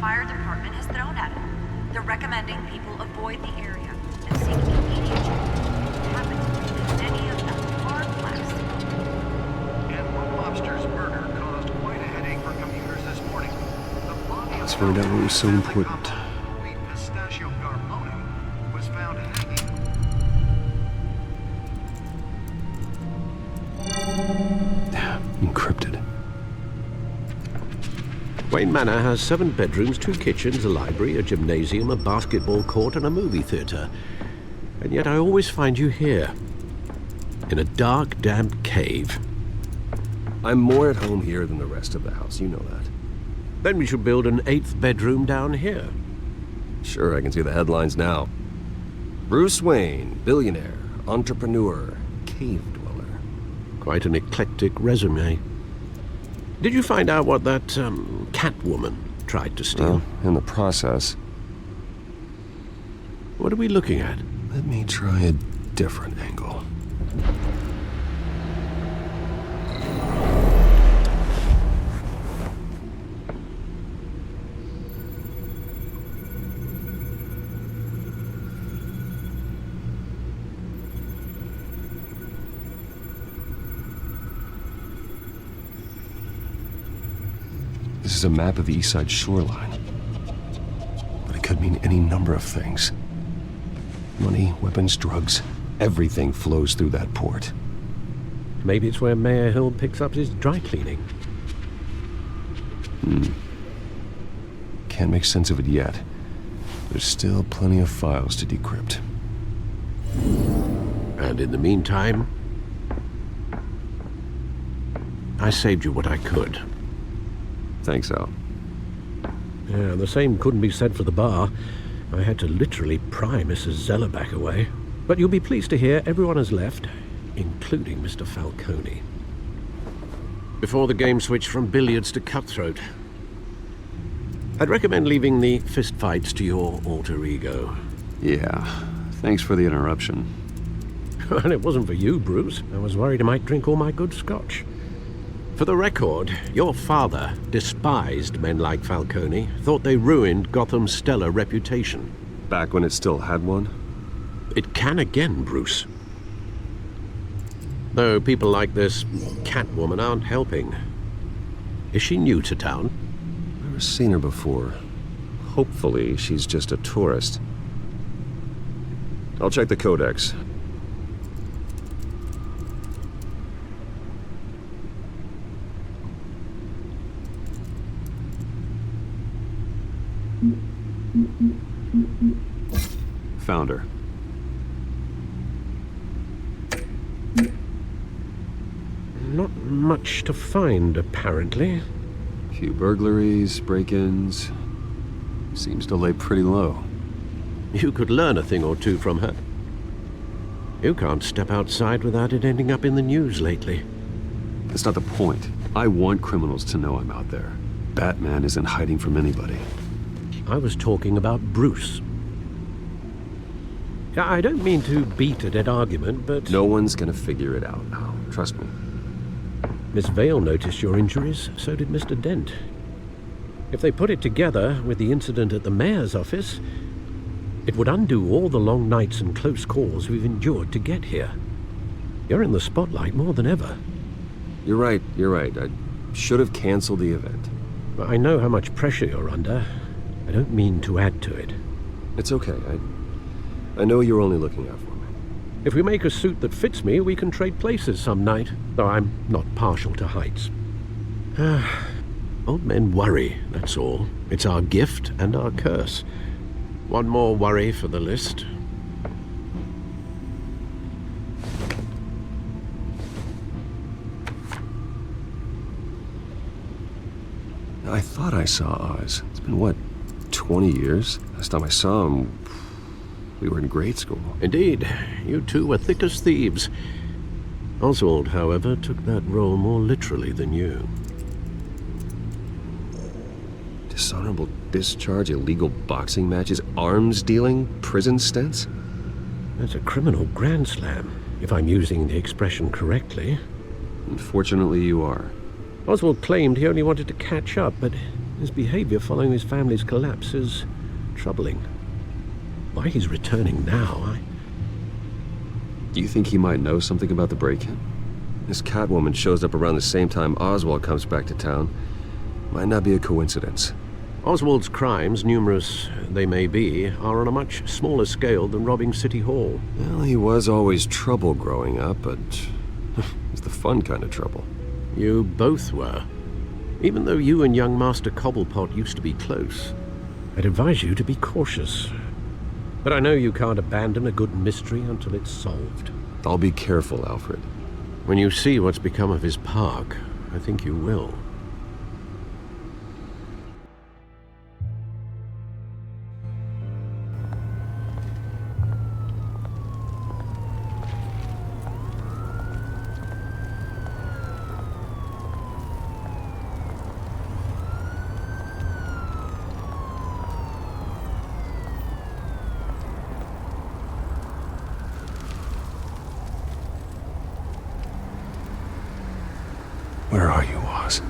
fire department has thrown at it. They're recommending people avoid the area and seek immediate treatment. It happened to be that many of them are plastic. And one lobster's murder caused quite a headache for commuters this morning. The body of Let's find out what was so important. Wheat pistachio garmone was found hanging. Encrypted. Wayne Manor has 7 bedrooms, 2 kitchens, a library, a gymnasium, a basketball court, and a movie theatre. And yet I always find you here, in a dark, damp cave. I'm more at home here than the rest of the house, you know that. Then we should build an 8th bedroom down here. Sure, I can see the headlines now. Bruce Wayne, billionaire, entrepreneur, cave dweller. Quite an eclectic resume. Did you find out what that, Catwoman tried to steal? Well, in the process. What are we looking at? Let me try a different angle. This is a map of the east side shoreline. But it could mean any number of things. Money, weapons, drugs, everything flows through that port. Maybe it's where Mayor Hill picks up his dry cleaning. Can't make sense of it yet. There's still plenty of files to decrypt. And in the meantime, I saved you what I could. Thanks, Al. Yeah, the same couldn't be said for the bar. I had to literally pry Mrs. Zellerback away. But you'll be pleased to hear everyone has left, including Mr. Falcone. Before the game switched from billiards to cutthroat. I'd recommend leaving the fistfights to your alter ego. Yeah, thanks for the interruption. And it wasn't for you, Bruce. I was worried I might drink all my good scotch. For the record, your father despised men like Falcone, thought they ruined Gotham's stellar reputation. Back when it still had one? It can again, Bruce. Though people like this Catwoman aren't helping. Is she new to town? Never seen her before. Hopefully, she's just a tourist. I'll check the codex. Found her. Not much to find, apparently. Few burglaries, break-ins. Seems to lay pretty low. You could learn a thing or two from her. You can't step outside without it ending up in the news lately. That's not the point. I want criminals to know I'm out there. Batman isn't hiding from anybody. I was talking about Bruce. I don't mean to beat a dead argument, but... No one's gonna figure it out now. Trust me. Miss Vale noticed your injuries, so did Mr. Dent. If they put it together with the incident at the mayor's office, it would undo all the long nights and close calls we've endured to get here. You're in the spotlight more than ever. You're right. I should have canceled the event. I know how much pressure you're under. I don't mean to add to it. It's okay. I know you're only looking out for me. If we make a suit that fits me, we can trade places some night, though I'm not partial to heights. Old men worry, that's all. It's our gift and our curse. One more worry for the list. I thought I saw Oz. It's been, what, 20 years? Last time I saw him, we were in grade school. Indeed, you two were thick as thieves. Oswald, however, took that role more literally than you. Dishonorable discharge, illegal boxing matches, arms dealing, prison stints? That's a criminal grand slam, if I'm using the expression correctly. Unfortunately, you are. Oswald claimed he only wanted to catch up, but His behavior following his family's collapse is troubling. Why he's returning now, Do you think he might know something about the break-in? This Catwoman shows up around the same time Oswald comes back to town. Might not be a coincidence. Oswald's crimes, numerous they may be, are on a much smaller scale than robbing City Hall. Well, he was always trouble growing up, but it's the fun kind of trouble. You both were. Even though you and young Master Cobblepot used to be close, I'd advise you to be cautious. But I know you can't abandon a good mystery until it's solved. I'll be careful, Alfred. When you see what's become of his park, I think you will. Where are you, Oz?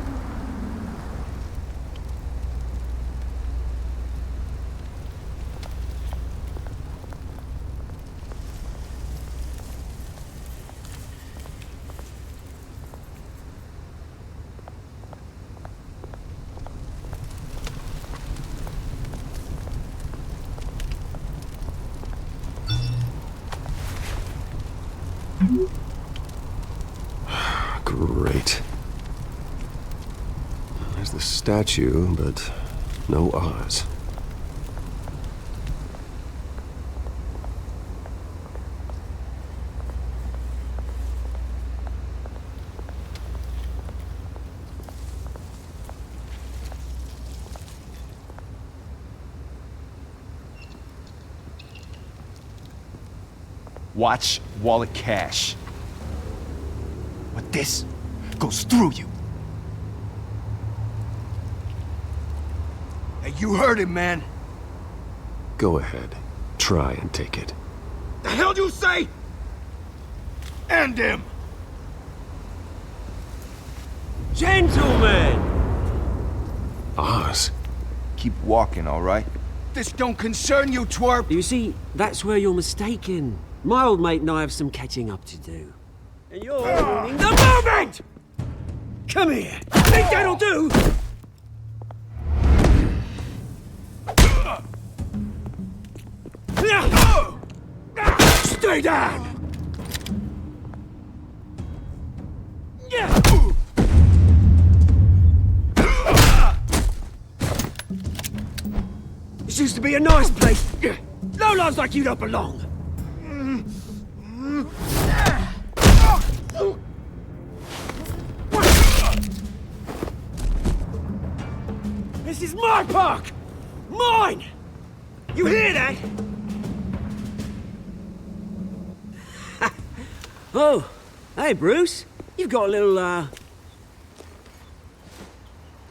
Great. There's the statue, but no Oz. Watch wallet cash. But this goes through you. Hey, you heard him, man. Go ahead. Try and take it. The hell you say? End him. Gentlemen! Oz? Keep walking, all right? This don't concern you, twerp. You see, that's where you're mistaken. My old mate and I have some catching up to do. And you're ruining the moment! Come here. Think that'll do? Stay down! This used to be a nice place. Lowlifes like you don't belong. This is my park! Mine! You hear that? Oh, hey Bruce. You've got a little,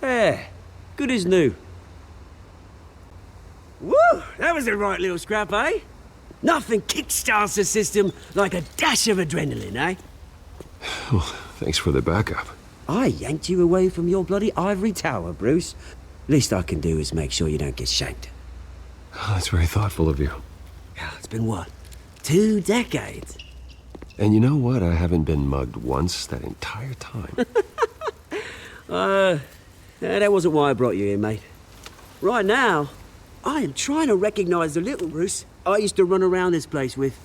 Yeah, good as new. Woo! That was a right little scrap, eh? Nothing kickstarts the system like a dash of adrenaline, eh? Well, thanks for the backup. I yanked you away from your bloody ivory tower, Bruce. Least I can do is make sure you don't get shanked. Oh, that's very thoughtful of you. Yeah, it's been what? 2 decades? And you know what? I haven't been mugged once that entire time. That wasn't why I brought you here, mate. Right now, I am trying to recognize the little Bruce I used to run around this place with.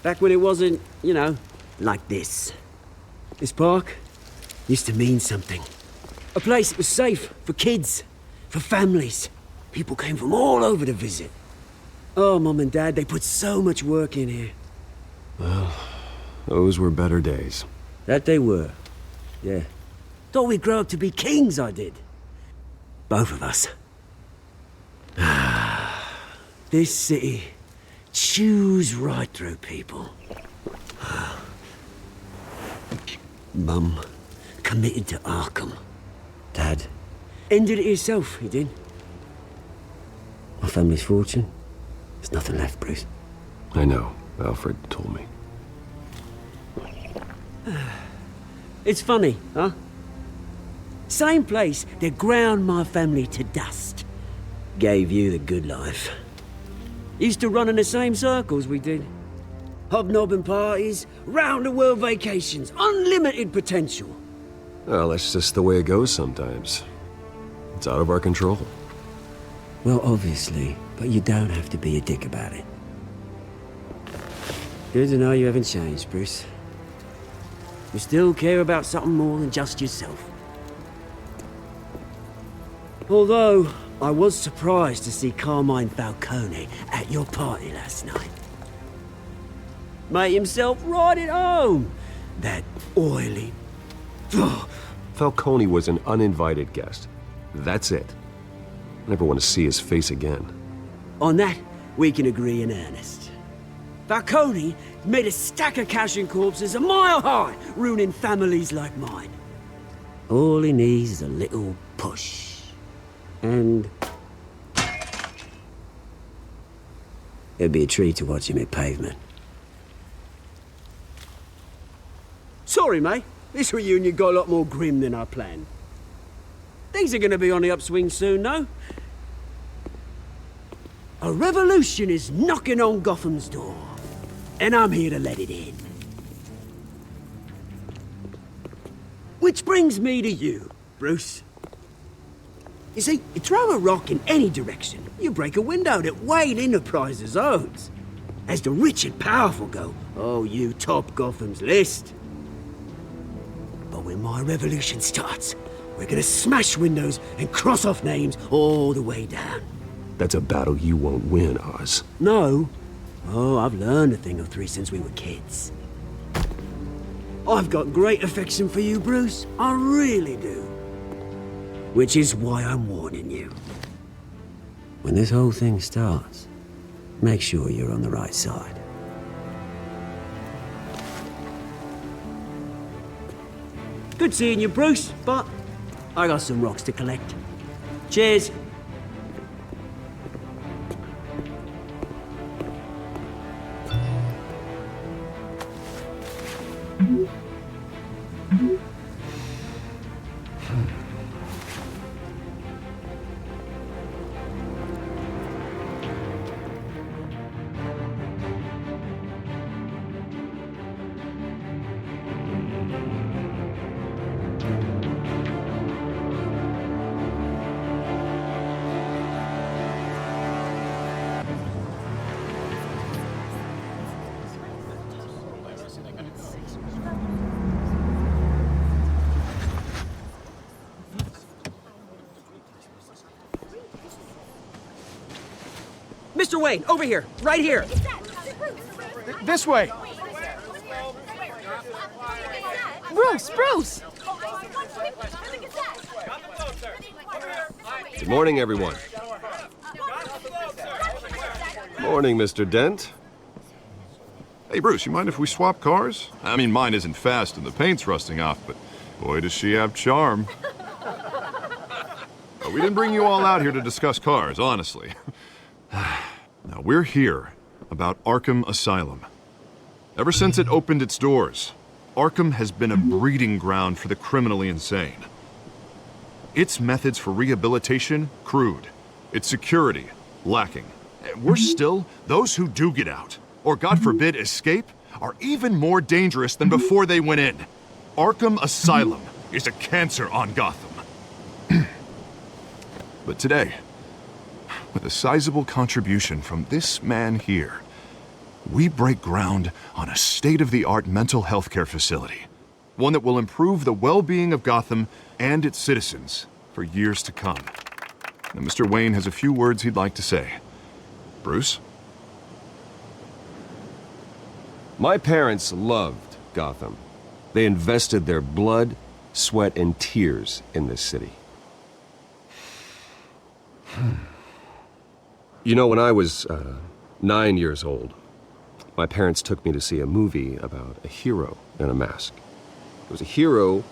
Back when it wasn't, you know, like this. This park used to mean something. A place that was safe for kids, for families. People came from all over to visit. Oh, Mum and Dad, they put so much work in here. Well, those were better days. That they were, yeah. Thought we'd grow up to be kings, I did. Both of us. This city chews right through people. Mum committed to Arkham. Dad ended it himself, he did. My family's fortune, there's nothing left, Bruce. I know. Alfred told me. It's funny, huh? Same place that ground my family to dust. Gave you the good life. Used to run in the same circles we did. Hobnobbing parties, round-the-world vacations, unlimited potential. Well, that's just the way it goes sometimes. It's out of our control. Well, obviously, but you don't have to be a dick about it. Good to know you haven't changed, Bruce. You still care about something more than just yourself. Although, I was surprised to see Carmine Falcone at your party last night. Made himself right at home. That oily... Falcone was an uninvited guest. That's it. I never want to see his face again. On that, we can agree in earnest. Falcone made a stack of cash and corpses a mile high, ruining families like mine. All he needs is a little push. And... it'd be a treat to watch him hit pavement. Sorry, mate. This reunion got a lot more grim than I planned. Things are gonna be on the upswing soon, though. A revolution is knocking on Gotham's door, and I'm here to let it in. Which brings me to you, Bruce. You see, you throw a rock in any direction, you break a window that Wayne Enterprises owns. As the rich and powerful go, oh, you top Gotham's list. But when my revolution starts, we're gonna smash windows and cross off names all the way down. That's a battle you won't win, Oz. No. Oh, I've learned a thing or three since we were kids. I've got great affection for you, Bruce. I really do. Which is why I'm warning you. When this whole thing starts, make sure you're on the right side. Good seeing you, Bruce, but I got some rocks to collect. Cheers. Mr. Wayne, over here, right here. This way! Bruce! Good morning, everyone. Morning, Mr. Dent. Hey, Bruce, you mind if we swap cars? I mean, mine isn't fast and the paint's rusting off, but boy, does she have charm. We didn't bring you all out here to discuss cars, honestly. Now, we're here about Arkham Asylum. Ever since it opened its doors, Arkham has been a breeding ground for the criminally insane. Its methods for rehabilitation, crude. Its security, lacking. Worse still, those who do get out, or God forbid, escape, are even more dangerous than before they went in. Arkham Asylum is a cancer on Gotham. But today, with a sizable contribution from this man here, we break ground on a state-of-the-art mental health care facility. One that will improve the well-being of Gotham and its citizens for years to come. Now, Mr. Wayne has a few words he'd like to say. Bruce? My parents loved Gotham. They invested their blood, sweat, and tears in this city. You know, when I was 9 years old, my parents took me to see a movie about a hero in a mask. It was a hero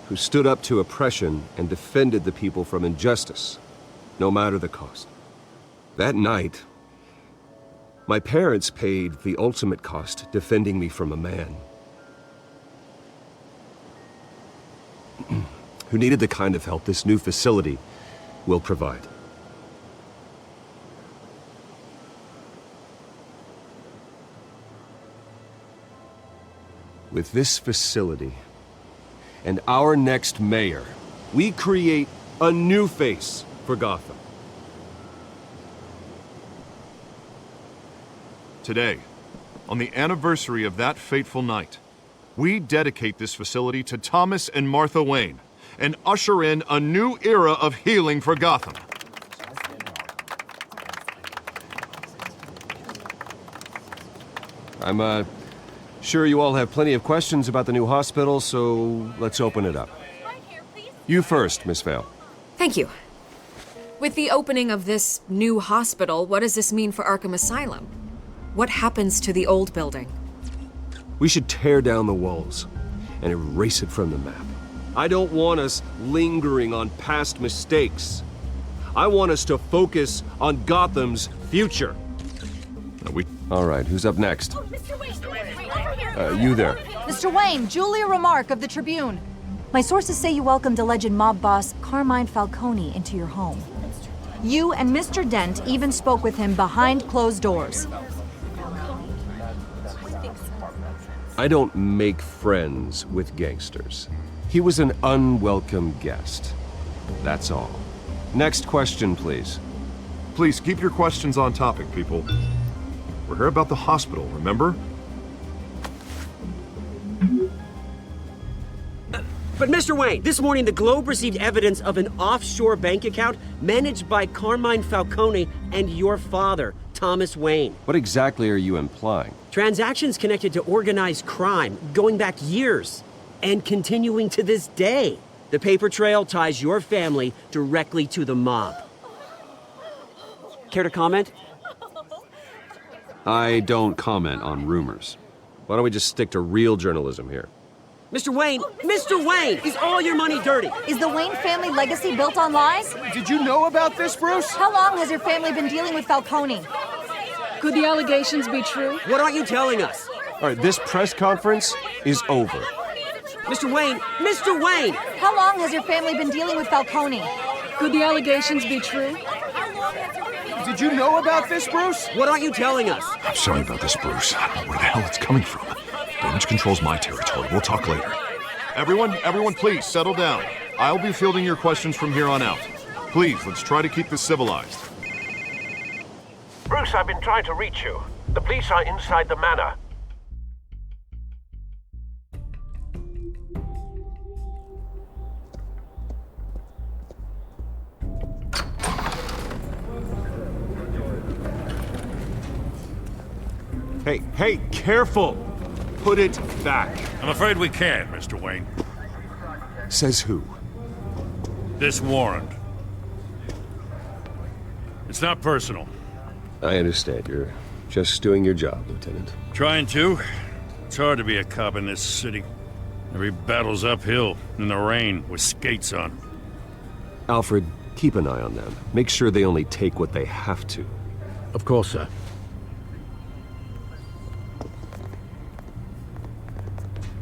who stood up to oppression and defended the people from injustice, no matter the cost. That night, my parents paid the ultimate cost defending me from a man who needed the kind of help this new facility will provide. With this facility and our next mayor, we create a new face for Gotham. Today, on the anniversary of that fateful night, we dedicate this facility to Thomas and Martha Wayne and usher in a new era of healing for Gotham. I'm sure you all have plenty of questions about the new hospital, so let's open it up. You first, Miss Vale. Thank you. With the opening of this new hospital, what does this mean for Arkham Asylum? What happens to the old building? We should tear down the walls and erase it from the map. I don't want us lingering on past mistakes. I want us to focus on Gotham's future. All right, who's up next? Mr. Wayne! You there. Mr. Wayne, Julia Remark of the Tribune. My sources say you welcomed alleged mob boss Carmine Falcone into your home. You and Mr. Dent even spoke with him behind closed doors. I don't make friends with gangsters. He was an unwelcome guest. That's all. Next question, please. Please keep your questions on topic, people. We're here about the hospital, remember? But Mr. Wayne, this morning the Globe received evidence of an offshore bank account managed by Carmine Falcone and your father, Thomas Wayne. What exactly are you implying? Transactions connected to organized crime going back years and continuing to this day. The paper trail ties your family directly to the mob. Care to comment? I don't comment on rumors. Why don't we just stick to real journalism here? Mr. Wayne, Mr. Wayne, is all your money dirty? Is the Wayne family legacy built on lies? Did you know about this, Bruce? How long has your family been dealing with Falcone? Could the allegations be true? What aren't you telling us? All right, this press conference is over. Mr. Wayne, Mr. Wayne! How long has your family been dealing with Falcone? Could the allegations be true? Did you know about this, Bruce? What aren't you telling us? I'm sorry about this, Bruce. I don't know where the hell it's coming from. Damage control's my territory. We'll talk later. Everyone, please settle down. I'll be fielding your questions from here on out. Please, let's try to keep this civilized. Bruce, I've been trying to reach you. The police are inside the manor. Hey, careful! Put it back. I'm afraid we can't, Mr. Wayne. Says who? This warrant. It's not personal. I understand. You're just doing your job, Lieutenant. Trying to. It's hard to be a cop in this city. Every battle's uphill, in the rain, with skates on. Alfred, keep an eye on them. Make sure they only take what they have to. Of course, sir.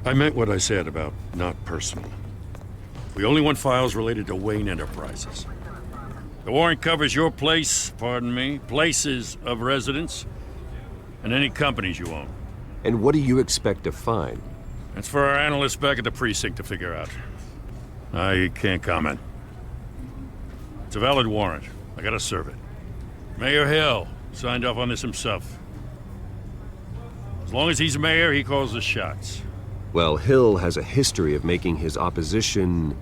I meant what I said about not personal. We only want files related to Wayne Enterprises. The warrant covers your place, pardon me, places of residence, and any companies you own. And what do you expect to find? That's for our analysts back at the precinct to figure out. I can't comment. It's a valid warrant. I gotta serve it. Mayor Hill signed off on this himself. As long as he's mayor, he calls the shots. Well, Hill has a history of making his opposition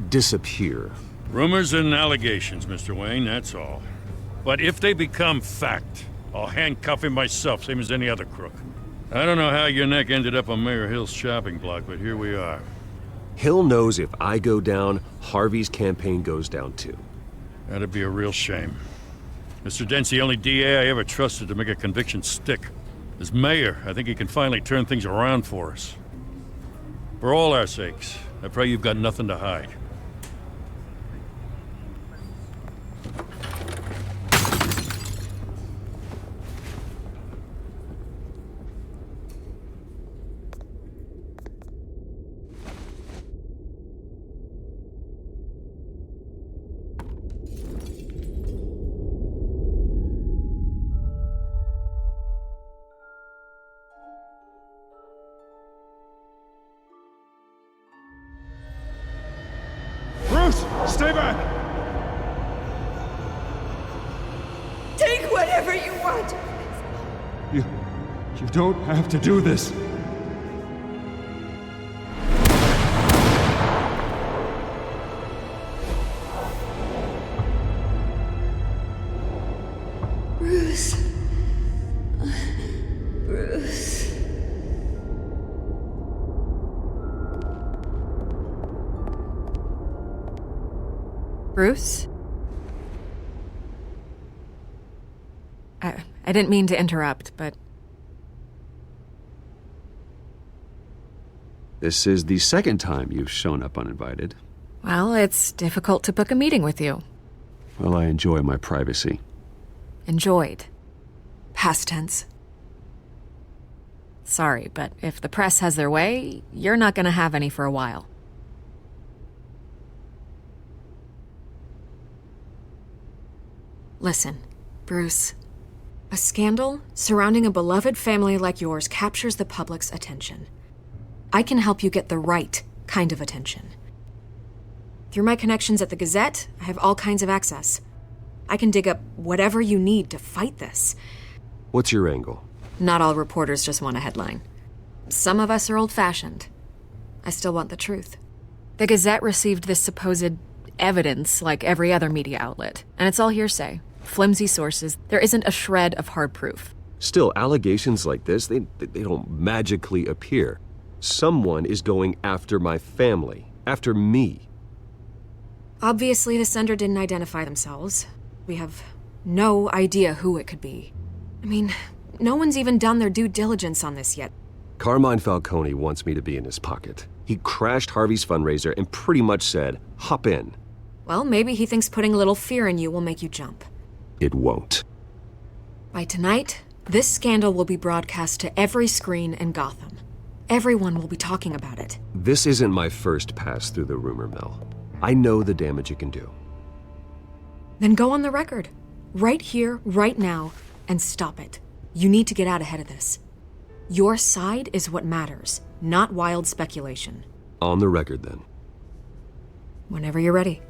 disappear. Rumors and allegations, Mr. Wayne, that's all. But if they become fact, I'll handcuff him myself, same as any other crook. I don't know how your neck ended up on Mayor Hill's shopping block, but here we are. Hill knows if I go down, Harvey's campaign goes down too. That'd be a real shame. Mr. Dent's the only DA I ever trusted to make a conviction stick. As mayor, I think he can finally turn things around for us. For all our sakes, I pray you've got nothing to hide. What? You don't have to do this. Bruce. Bruce. Bruce? I didn't mean to interrupt, but... This is the second time you've shown up uninvited. Well, it's difficult to book a meeting with you. Well, I enjoy my privacy. Enjoyed. Past tense. Sorry, but if the press has their way, you're not gonna have any for a while. Listen, Bruce. A scandal surrounding a beloved family like yours captures the public's attention. I can help you get the right kind of attention. Through my connections at the Gazette, I have all kinds of access. I can dig up whatever you need to fight this. What's your angle? Not all reporters just want a headline. Some of us are old-fashioned. I still want the truth. The Gazette received this supposed evidence like every other media outlet, and it's all hearsay. Flimsy sources. There isn't a shred of hard proof. Still, allegations like this, they don't magically appear. Someone is going after my family, after me. Obviously, the sender didn't identify themselves. We have no idea who it could be. I mean, no one's even done their due diligence on this yet. Carmine Falcone wants me to be in his pocket. He crashed Harvey's fundraiser and pretty much said, hop in. Well, maybe he thinks putting a little fear in you will make you jump. It won't. By tonight, this scandal will be broadcast to every screen in Gotham. Everyone will be talking about it. This isn't my first pass through the rumor mill. I know the damage it can do. Then go on the record. Right here, right now, and stop it. You need to get out ahead of this. Your side is what matters, not wild speculation. On the record, then. Whenever you're ready.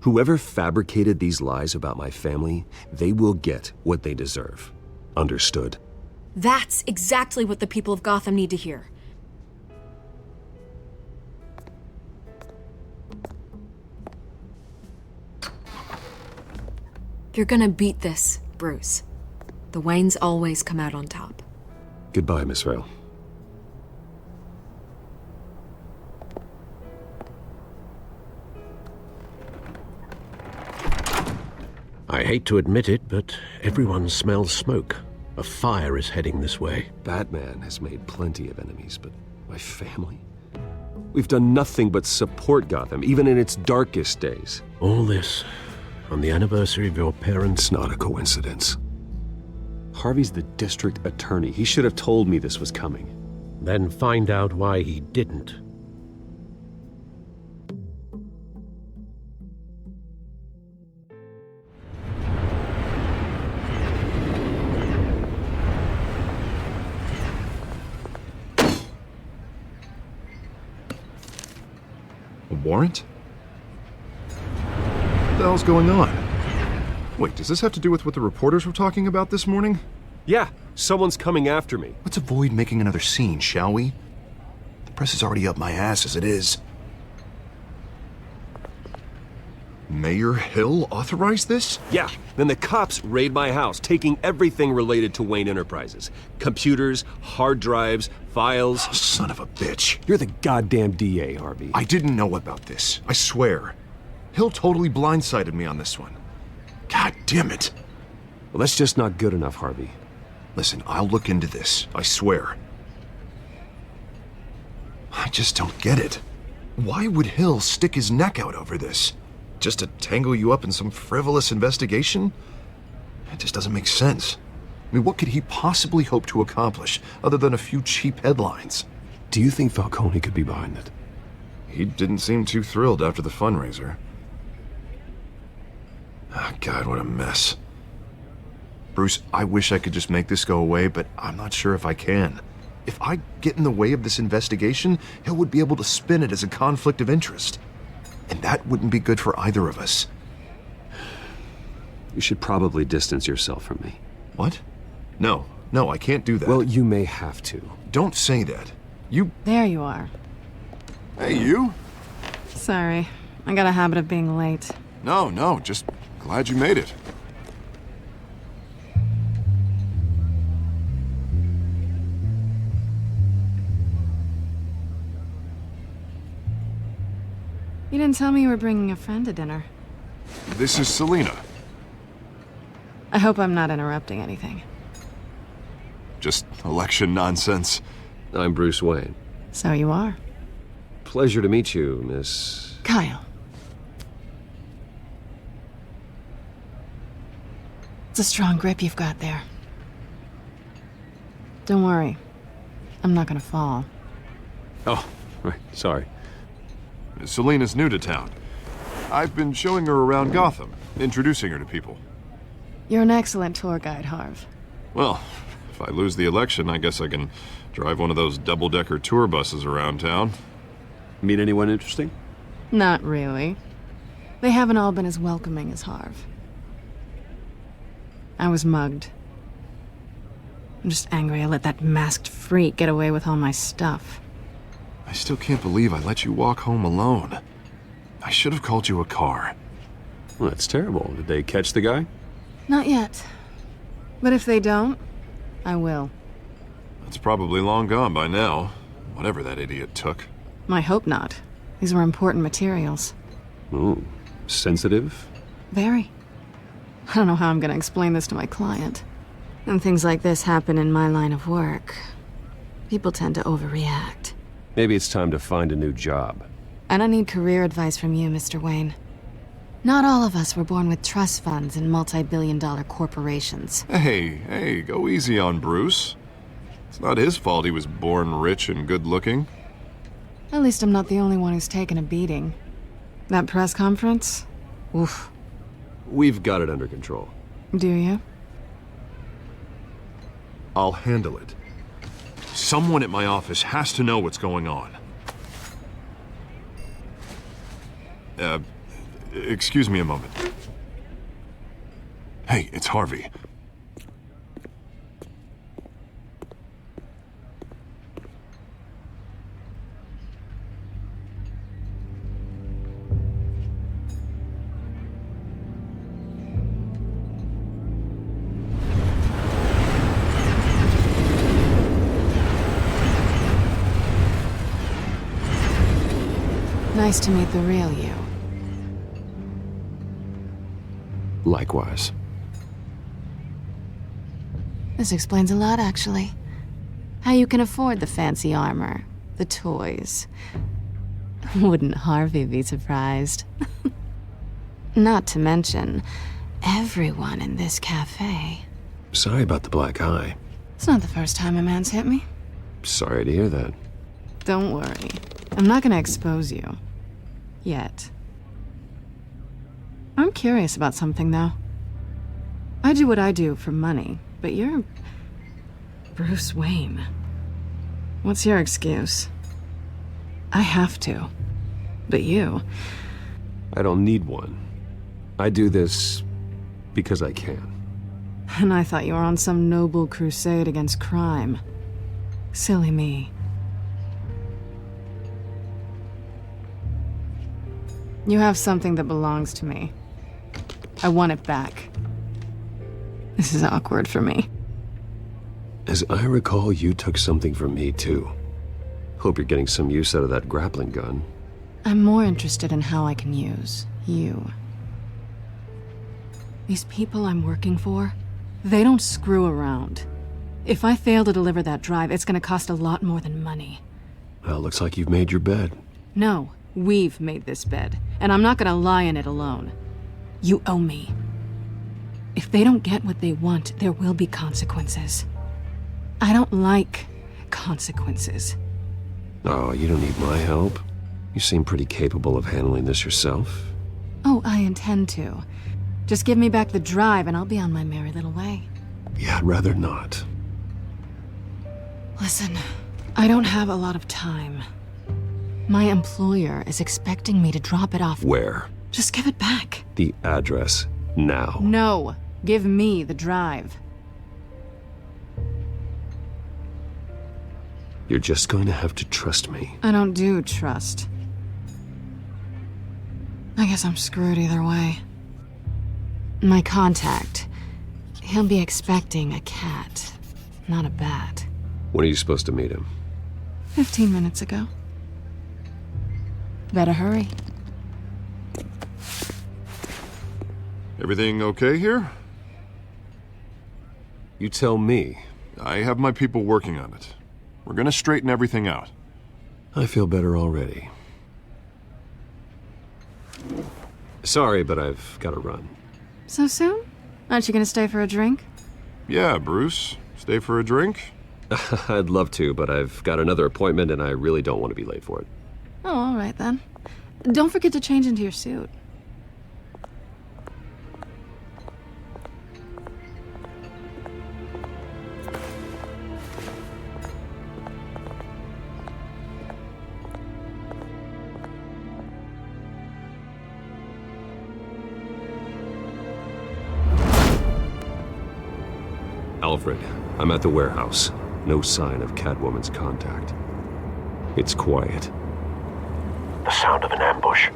Whoever fabricated these lies about my family, they will get what they deserve. Understood? That's exactly what the people of Gotham need to hear. You're gonna beat this, Bruce. The Waynes always come out on top. Goodbye, Miss Vale. I hate to admit it, but everyone smells smoke. A fire is heading this way. Batman has made plenty of enemies, but my family? We've done nothing but support Gotham, even in its darkest days. All this on the anniversary of your parents'... It's not a coincidence. Harvey's the district attorney. He should have told me this was coming. Then find out why he didn't. A warrant? What the hell's going on? Wait, does this have to do with what the reporters were talking about this morning? Yeah, someone's coming after me. Let's avoid making another scene, shall we? The press is already up my ass as it is. Mayor Hill authorized this? Yeah, then the cops raid my house, taking everything related to Wayne Enterprises. Computers, hard drives, files. Oh, son of a bitch. You're the goddamn DA, Harvey. I didn't know about this. I swear. Hill totally blindsided me on this one. God damn it. Well, that's just not good enough, Harvey. Listen, I'll look into this. I swear. I just don't get it. Why would Hill stick his neck out over this? Just to tangle you up in some frivolous investigation? It just doesn't make sense. I mean, what could he possibly hope to accomplish other than a few cheap headlines? Do you think Falcone could be behind it? He didn't seem too thrilled after the fundraiser. Ah, God, what a mess. Bruce, I wish I could just make this go away, but I'm not sure if I can. If I get in the way of this investigation, Hill would be able to spin it as a conflict of interest. And that wouldn't be good for either of us. You should probably distance yourself from me. What? No, I can't do that. Well, you may have to. Don't say that. You... There you are. Hey, you? Sorry. I got a habit of being late. No, just glad you made it. You didn't tell me you were bringing a friend to dinner. This is Selina. I hope I'm not interrupting anything. Just election nonsense. I'm Bruce Wayne. So you are. Pleasure to meet you, Miss... Kyle. It's a strong grip you've got there. Don't worry. I'm not gonna fall. Oh, right, sorry. Selina's new to town. I've been showing her around Gotham, introducing her to people. You're an excellent tour guide, Harv. Well, if I lose the election, I guess I can drive one of those double-decker tour buses around town. Meet anyone interesting? Not really. They haven't all been as welcoming as Harv. I was mugged. I'm just angry I let that masked freak get away with all my stuff. I still can't believe I let you walk home alone. I should have called you a car. Well, that's terrible. Did they catch the guy? Not yet. But if they don't, I will. It's probably long gone by now, whatever that idiot took. I hope not. These were important materials. Ooh, sensitive? Very. I don't know how I'm gonna explain this to my client. When things like this happen in my line of work, people tend to overreact. Maybe it's time to find a new job. I don't need career advice from you, Mr. Wayne. Not all of us were born with trust funds and multi-billion-dollar corporations. Hey, go easy on Bruce. It's not his fault he was born rich and good-looking. At least I'm not the only one who's taken a beating. That press conference? Oof. We've got it under control. Do you? I'll handle it. Someone at my office has to know what's going on. Excuse me a moment. Hey, it's Harvey. Nice to meet the real you. Likewise. This explains a lot, actually. How you can afford the fancy armor, the toys. Wouldn't Harvey be surprised? Not to mention, everyone in this cafe. Sorry about the black eye. It's not the first time a man's hit me. Sorry to hear that. Don't worry. I'm not gonna expose you. Yet. I'm curious about something, though. I do what I do for money, but you're... Bruce Wayne. What's your excuse? I have to. But you... I don't need one. I do this because I can. And I thought you were on some noble crusade against crime. Silly me. You have something that belongs to me. I want it back. This is awkward for me. As I recall, you took something from me, too. Hope you're getting some use out of that grappling gun. I'm more interested in how I can use you. These people I'm working for, they don't screw around. If I fail to deliver that drive, it's gonna cost a lot more than money. Well, looks like you've made your bed. No, we've made this bed, and I'm not gonna lie in it alone. You owe me. If they don't get what they want, there will be consequences. I don't like consequences. Oh, you don't need my help. You seem pretty capable of handling this yourself. Oh, I intend to. Just give me back the drive and I'll be on my merry little way. Yeah, I'd rather not. Listen, I don't have a lot of time. My employer is expecting me to drop it off. Where? Just give it back. The address now. No. Give me the drive. You're just going to have to trust me. I don't do trust. I guess I'm screwed either way. My contact. He'll be expecting a cat, not a bat. When are you supposed to meet him? 15 minutes ago. Better hurry. Everything okay here? You tell me. I have my people working on it. We're gonna straighten everything out. I feel better already. Sorry, but I've got to run. So soon? Aren't you gonna stay for a drink? Yeah, Bruce. Stay for a drink? I'd love to, but I've got another appointment and I really don't want to be late for it. Oh, all right then. Don't forget to change into your suit. Alfred, I'm at the warehouse. No sign of Catwoman's contact. It's quiet. The sound of an ambush.